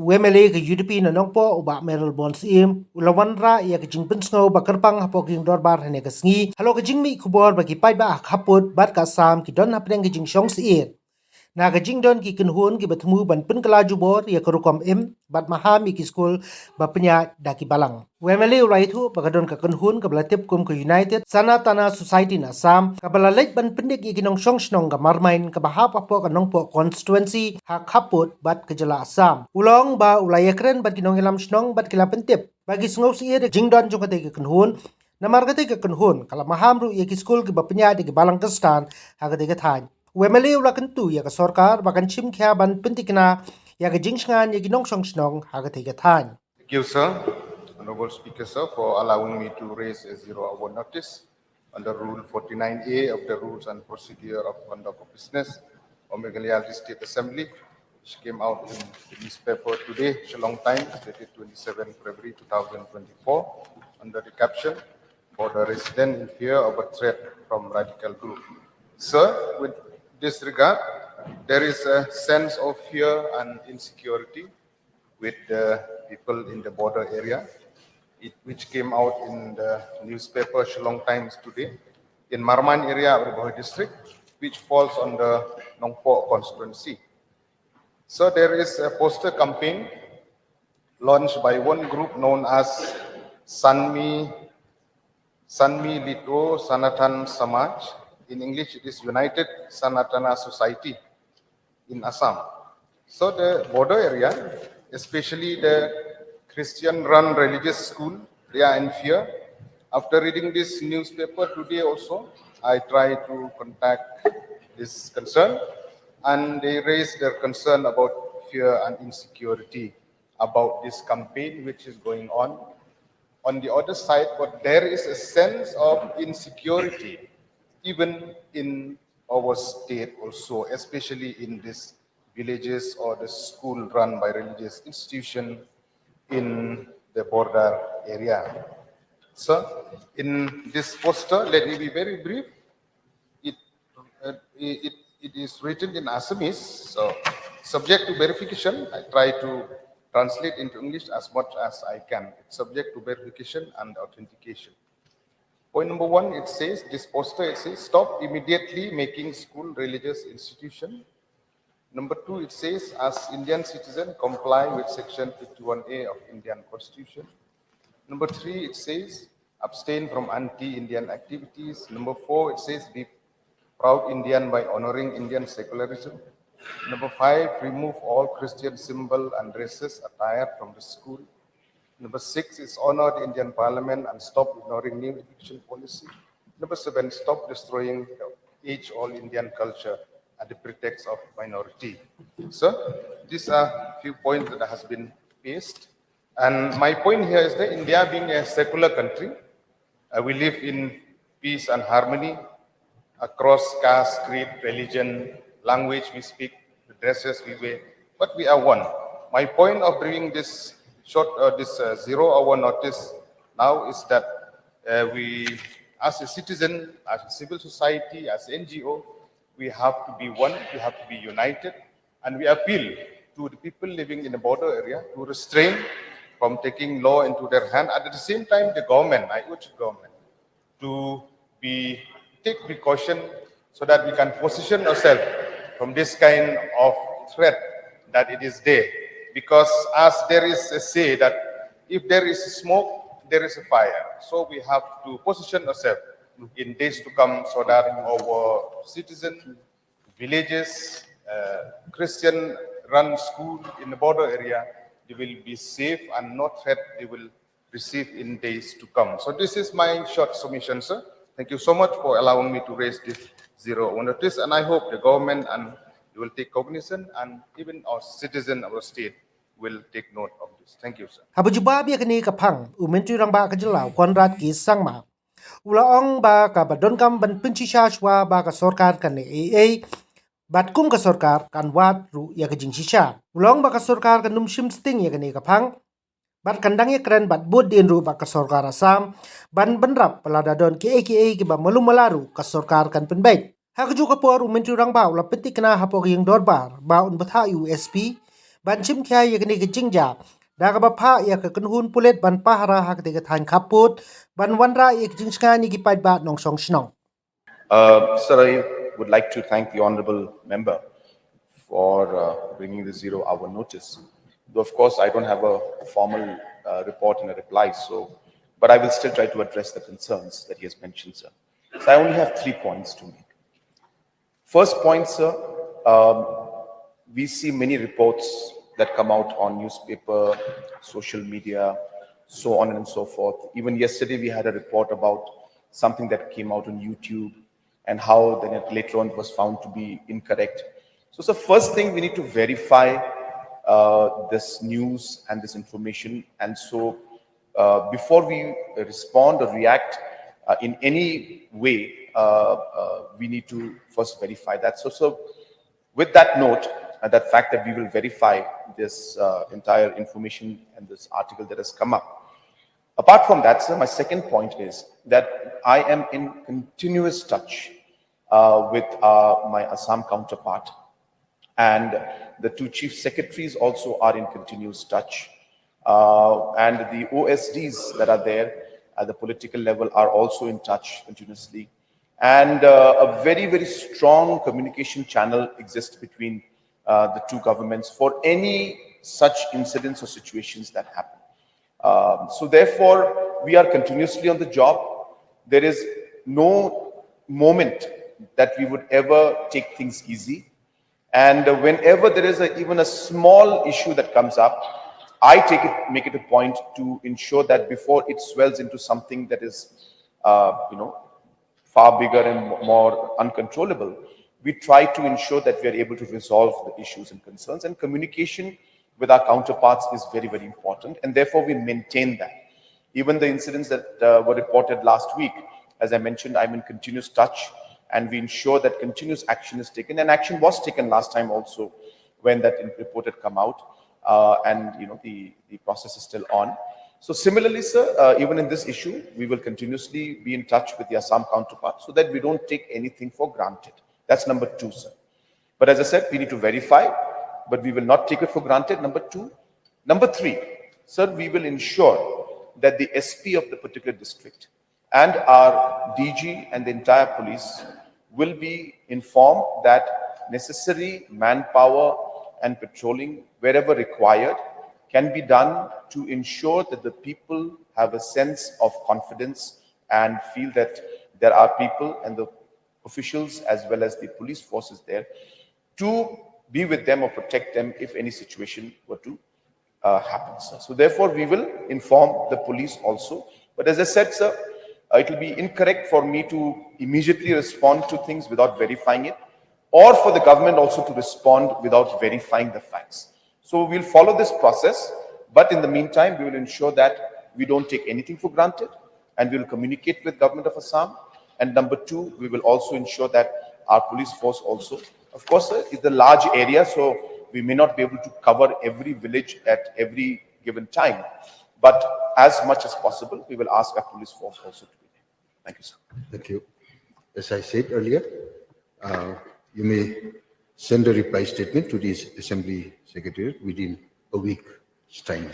Wemele ke UDP na nongpo uba Meryl Bonds ulawan ra ya ke jing pensngo bakarpang hapo ging dorbar hene ke sngi halo ke jing mi Khubor bagi Paidbah haput bat ka sam ki don hapdeng ke jing Syier na ke jing don ki kenhun ki bertemu ban pen kelaju bor ya ke rukom bat mahami ki Skul bapenya daki Balang Wemele ulai thu bagadon ka kenhun ka belatip kum ke United Sana Tanah Society na sam ka belalek ban pendik ya kinong snong ka Marmaiñ ka bahap apo ka nongpo constituency hak haput bat ke jylla Assam ulong ba ulaya keren bat kinong ilam snong bat kila pentip bagi sngau Syier jingdon jong kate ke kenhun namar kate ke kenhun kala mahamru ya ki Skul ke bapenya de ke Balang kestan ha kate ke than Wemele ula kentu ya ke sorkar bakan chim kya ban pentikna ya ke jingsngan ya kinong snong ha kate ke than. Thank you, sir. Honorable Speaker, sir, for allowing me to raise a zero-hour notice under Rule 49A of the Rules and Procedure of Conduct of Business of Meghalaya District Assembly, which came out in the newspaper today, Shillong Times, dated 27 February 2024, under the caption, "For the resident in fear of a threat from radical group." Sir, with this regard, there is a sense of fear and insecurity with the people in the border area, which came out in the newspaper Shillong Times today, in Marmaiñ area of the district, which falls on the Nongpo constituency. So there is a poster campaign launched by one group known as Sanmi Lito Sanatan Samaj. In English, it is United Sanatana Society in Assam. So the border area, especially the Christian-run religious school, they are in fear. After reading this newspaper today also, I try to contact this concern, and they raised their concern about fear and insecurity about this campaign which is going on. On the other side, but there is a sense of insecurity even in our state also, especially in these villages or the school run by religious institution in the border area. So, in this poster, let me be very brief. It is written in Assamese, so subject to verification. I try to translate into English as much as I can. It's subject to verification and authentication. Point number one, it says, this poster, it says, stop immediately making school religious institution. Number two, it says, as Indian citizen, comply with section 51A of Indian Constitution. Number three, it says, abstain from anti-Indian activities. Number four, it says, be proud Indian by honoring Indian secularism. Number five, remove all Christian symbol and dresses attire from the school. Number six is honor the Indian Parliament and stop ignoring new education policy. Number seven, stop destroying the age all Indian culture at the pretext of minority. So these are a few points that has been faced. And my point here is that India being a secular country, we live in peace and harmony across caste, creed, religion, language we speak, the dresses we wear, but we are one. My point of bringing this zero-hour notice now is that we, as a citizen, as a civil society, as NGO, we have to be one, we have to be united, and we appeal to the people living in the border area to restrain from taking law into their hand. At the same time, the government, I urge the government to take precaution so that we can position ourselves from this kind of threat that it is there. Because as there is a say that if there is smoke, there is a fire. So we have to position ourselves in days to come so that our citizens, villages, Christian-run school in the border area, they will be safe and no threat they will receive in days to come. So this is my short submission, sir. Thank you so much for allowing me to raise this zero-hour notice, and I hope the government and you will take cognizance, and even our citizen, our state, will take note of this. Thank you, sir. Habujubab ya kini kapang umentri rang ba ka jylla konrad ki sangma ulaong ba ka badon kam ban pencisha shwa ba ka sorkar kan AA bat kum ka sorkar kan wat ru ya ka jingshisha ulong ba ka sorkar kan numshim sting ya kini kapang bat kandang ya keren bat bud din ru ba ka sorkar Assam ban benrap peladadon ki AKA ki ba malum malaru ka sorkar kan penbaik Hakaju kapor umentri rang ba ula petik na hapok yang dorbar ba un batha USP ban chim kya yakni ke jingja daga ba pha ya ka kunhun pulet ban pahara hak de ka than khaput ban wanra yak jing skani ki Paidbah nong song shnong. Sir, I would like to thank the honorable member for bringing the 0 hour notice. Though, of course, I don't have a formal report and a reply, but I will still try to address the concerns that he has mentioned, sir. So I only have 3 points to make. First point, sir, we see many reports that come out on newspaper, social media, so on and so forth. Even yesterday, we had a report about something that came out on YouTube and how then it later on was found to be incorrect. So, the first thing we need to verify this news and this information. And so, before we respond or react in any way, we need to first verify that. So with that note, that fact that we will verify this entire information and this article that has come up. Apart from that, sir, my second point is that I am in continuous touch with my Assam counterpart, and the 2 chief secretaries also are in continuous touch. And the OSDs that are there at the political level are also in touch continuously. And a very, very strong communication channel exists between the 2 governments for any such incidents or situations that happen. So therefore, we are continuously on the job. There is no moment that we would ever take things easy. And whenever there is even a small issue that comes up, I make it a point to ensure that before it swells into something that is, far bigger and more uncontrollable, we try to ensure that we are able to resolve the issues and concerns. And communication with our counterparts is very, very important. And therefore, we maintain that. Even the incidents that were reported last week, as I mentioned, I'm in continuous touch, and we ensure that continuous action is taken. And action was taken last time also when that report had come out. And the process is still on. So similarly, sir, even in this issue, we will continuously be in touch with the Assam counterpart so that we don't take anything for granted. That's number 2, sir. But as I said, we need to verify, but we will not take it for granted, number 2. Number 3, sir, we will ensure that the SP of the particular district and our DG and the entire police will be informed that necessary manpower and patrolling wherever required can be done to ensure that the people have a sense of confidence and feel that there are people and the officials as well as the police forces there to be with them or protect them if any situation were to happen, sir. So therefore, we will inform the police also. But as I said, sir, it will be incorrect for me to immediately respond to things without verifying it, or for the government also to respond without verifying the facts. So we'll follow this process, but in the meantime, we will ensure that we don't take anything for granted, and we will communicate with government of Assam. And number 2, we will also ensure that our police force also, of course, sir, it's a large area, so we may not be able to cover every village at every given time. But as much as possible, we will ask our police force also to be there. Thank you, sir. Thank you. As I said earlier, you may send a reply statement to the Assembly Secretariat within a week's time.